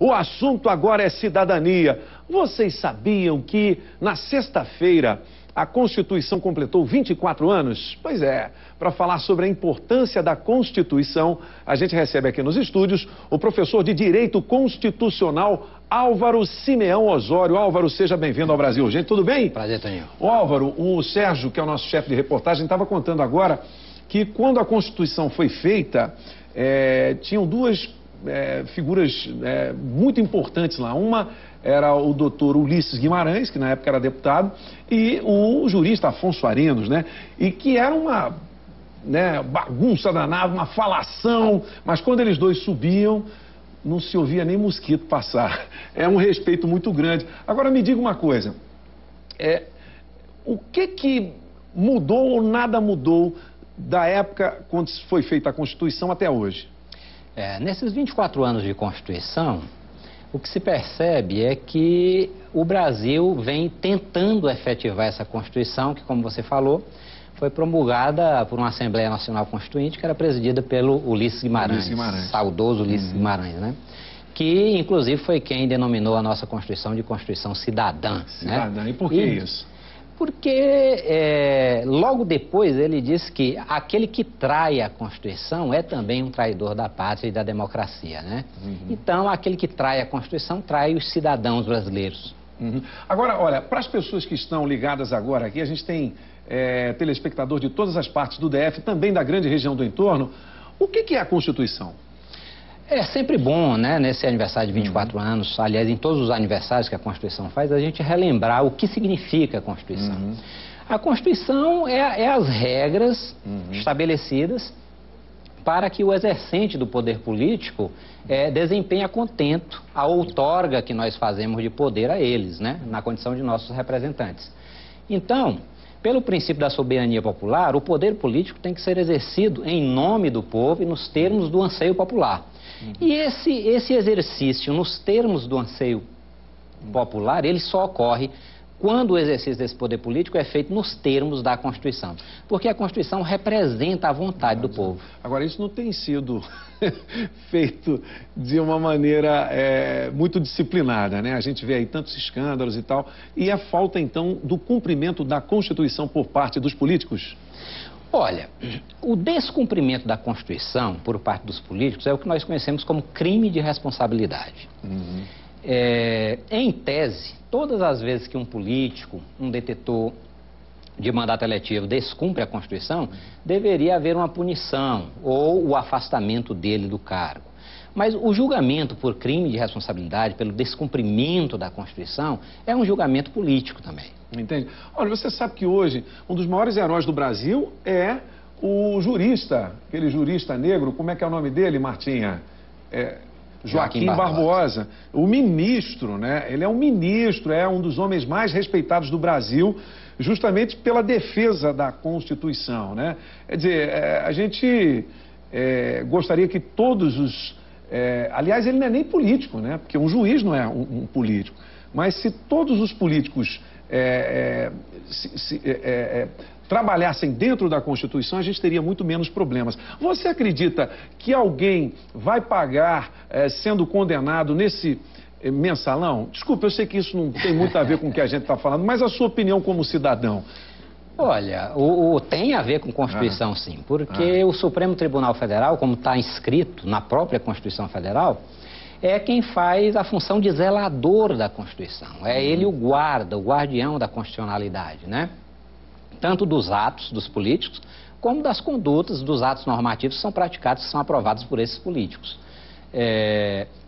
O assunto agora é cidadania. Vocês sabiam que na sexta-feira a Constituição completou 24 anos? Pois é, para falar sobre a importância da Constituição, a gente recebe aqui nos estúdios o professor de Direito Constitucional, Álvaro Simeão Osório. Álvaro, seja bem-vindo ao Brasil Urgente, tudo bem? Prazer, Toninho. Ô Álvaro, o Sérgio, que é o nosso chefe de reportagem, estava contando agora que quando a Constituição foi feita, tinham duas figuras muito importantes lá. Uma era o doutor Ulisses Guimarães, que na época era deputado, e o jurista Afonso Arinos, né? E que era uma bagunça danada, uma falação, mas quando eles dois subiam, não se ouvia nem mosquito passar. É um respeito muito grande. Agora me diga uma coisa, o que mudou ou nada mudou da época quando foi feita a Constituição até hoje? Nesses 24 anos de Constituição, o que se percebe é que o Brasil vem tentando efetivar essa Constituição, que, como você falou, foi promulgada por uma Assembleia Nacional Constituinte, que era presidida pelo Ulisses Guimarães, saudoso Ulisses Guimarães, né? Que, inclusive, foi quem denominou a nossa Constituição de Constituição Cidadã. Cidadã, né? E por que isso? Porque logo depois ele disse que aquele que trai a Constituição é também um traidor da pátria e da democracia, né? Então, aquele que trai a Constituição trai os cidadãos brasileiros. Agora, olha, para as pessoas que estão ligadas agora aqui, a gente tem telespectador de todas as partes do DF, também da grande região do entorno. O que é a Constituição? É sempre bom, né, nesse aniversário de 24 anos, aliás, em todos os aniversários que a Constituição faz, a gente relembrar o que significa a Constituição. A Constituição é as regras estabelecidas para que o exercente do poder político desempenhe a contento a outorga que nós fazemos de poder a eles, né, na condição de nossos representantes. Então, pelo princípio da soberania popular, o poder político tem que ser exercido em nome do povo e nos termos do anseio popular. E esse exercício, nos termos do anseio popular, ele só ocorre quando o exercício desse poder político é feito nos termos da Constituição. Porque a Constituição representa a vontade do povo. Agora, isso não tem sido feito de uma maneira muito disciplinada, né? A gente vê aí tantos escândalos e tal. E a falta, então, do cumprimento da Constituição por parte dos políticos? Olha, o descumprimento da Constituição por parte dos políticos é o que nós conhecemos como crime de responsabilidade. Em tese, todas as vezes que um político, um detentor de mandato eletivo descumpre a Constituição, deveria haver uma punição ou o afastamento dele do cargo. Mas o julgamento por crime de responsabilidade, pelo descumprimento da Constituição, é um julgamento político também. Entende? Olha, você sabe que hoje um dos maiores heróis do Brasil é o jurista, aquele jurista negro, como é que é o nome dele, Martinha? Joaquim Barbosa. O ministro, né? Ele é um ministro, é um dos homens mais respeitados do Brasil, justamente pela defesa da Constituição, né? Quer dizer, a gente gostaria que todos os... aliás, ele não é nem político, né? Porque um juiz não é um político. Mas se todos os políticos trabalhassem dentro da Constituição, a gente teria muito menos problemas. Você acredita que alguém vai pagar sendo condenado nesse mensalão? Desculpa, eu sei que isso não tem muito a ver com o que a gente está falando, mas a sua opinião como cidadão? Olha, tem a ver com Constituição, sim, porque o Supremo Tribunal Federal, como está inscrito na própria Constituição Federal, é quem faz a função de zelador da Constituição. É ele o guarda, o guardião da constitucionalidade, né? Tanto dos atos dos políticos, como das condutas dos atos normativos que são praticados, que são aprovados por esses políticos.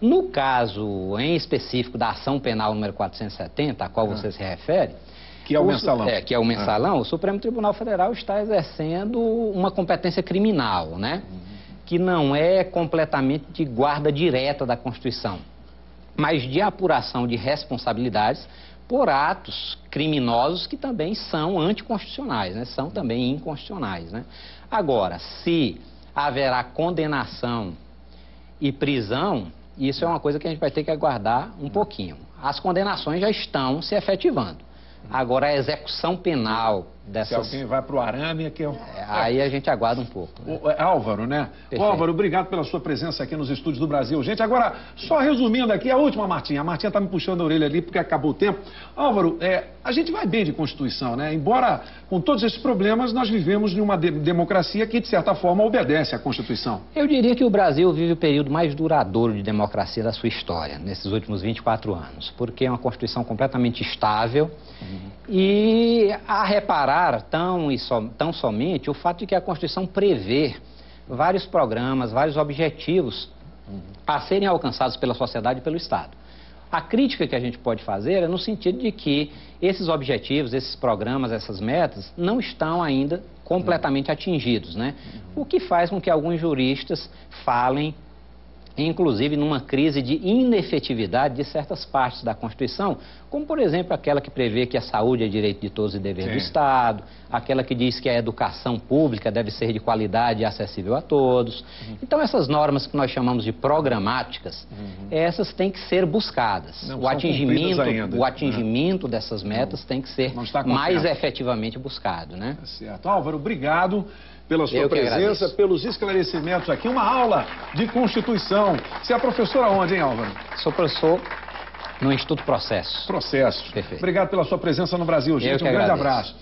No caso em específico da ação penal número 470, a qual você se refere... Que é o mensalão. Que é o mensalão, o Supremo Tribunal Federal está exercendo uma competência criminal, né? Que não é completamente de guarda direta da Constituição, mas de apuração de responsabilidades por atos criminosos que também são anticonstitucionais, né? São também inconstitucionais, né? Agora, se haverá condenação e prisão, isso é uma coisa que a gente vai ter que aguardar um pouquinho. As condenações já estão se efetivando. Agora, a execução penal dessas... Se alguém vai para o arame, que aí a gente aguarda um pouco. Né? Álvaro, né? Ô, Álvaro, obrigado pela sua presença aqui nos estúdios do Brasil. Gente, agora, só resumindo aqui, a última, Martinha. A Martinha está me puxando a orelha ali porque acabou o tempo. Álvaro, a gente vai bem de Constituição, né? Embora com todos esses problemas, nós vivemos numa democracia que, de certa forma, obedece à Constituição. Eu diria que o Brasil vive o período mais duradouro de democracia da sua história, nesses últimos 24 anos, porque é uma Constituição completamente estável e a reparar tão somente o fato de que a Constituição prevê vários programas, vários objetivos a serem alcançados pela sociedade e pelo Estado. A crítica que a gente pode fazer é no sentido de que esses objetivos, esses programas, essas metas não estão ainda completamente atingidos, né? O que faz com que alguns juristas falem, inclusive numa crise de inefetividade de certas partes da Constituição, como, por exemplo, aquela que prevê que a saúde é direito de todos e dever do Estado, aquela que diz que a educação pública deve ser de qualidade e acessível a todos. Então, essas normas que nós chamamos de programáticas, essas têm que ser buscadas. Não o atingimento dessas metas tem que ser mais efetivamente buscado, né? Tá certo. Álvaro, obrigado pela sua presença, pelos esclarecimentos aqui. Uma aula de Constituição. Você é professor aonde, hein, Álvaro? Sou professor no Instituto Processos. Processos. Perfeito. Obrigado pela sua presença no Brasil, gente. Um grande abraço.